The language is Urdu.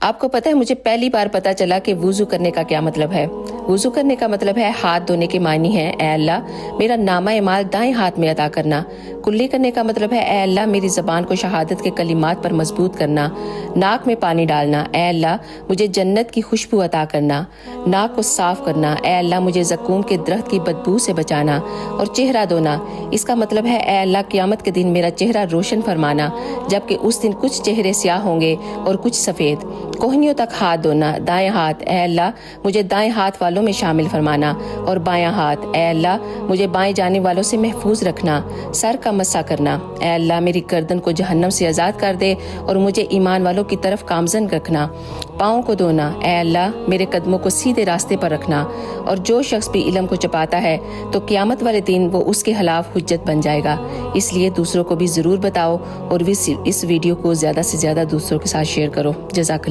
آپ کو پتہ ہے مجھے پہلی بار پتا چلا کہ وضو کرنے کا کیا مطلب ہے۔ وضو کرنے کا مطلب ہے ہاتھ دھونے کے معنی ہے اے اللہ میرا نامہ اعمال دائیں ہاتھ میں عطا کرنا۔ کلی کرنے کا مطلب ہے اے اللہ میری زبان کو شہادت کے کلمات پر مضبوط کرنا۔ ناک میں پانی ڈالنا اے اللہ مجھے جنت کی خوشبو عطا کرنا۔ ناک کو صاف کرنا اے اللہ مجھے زقوم کے درخت کی بدبو سے بچانا۔ اور چہرہ دھونا اس کا مطلب ہے اے اللہ قیامت کے دن میرا چہرہ روشن فرمانا، جبکہ اس دن کچھ چہرے سیاہ ہوں گے اور کچھ سفید۔ کوہنیوں تک ہاتھ دھونا دائیں ہاتھ اے اللہ مجھے دائیں ہاتھ والوں میں شامل فرمانا، اور بایاں ہاتھ اے اللہ مجھے بائیں جانے والوں سے محفوظ رکھنا۔ سر کا مسح کرنا اے اللہ میری گردن کو جہنم سے آزاد کر دے اور مجھے ایمان والوں کی طرف گامزن رکھنا۔ پاؤں کو دھونا اے اللہ میرے قدموں کو سیدھے راستے پر رکھنا، اور جو شخص بھی علم کو چھپاتا ہے تو قیامت والے دن وہ اس کے خلاف حجت بن جائے گا۔ اس لیے دوسروں کو بھی ضرور بتاؤ اور اس ویڈیو کو زیادہ سے زیادہ دوسروں کے ساتھ شیئر کرو۔ جزاک اللہ۔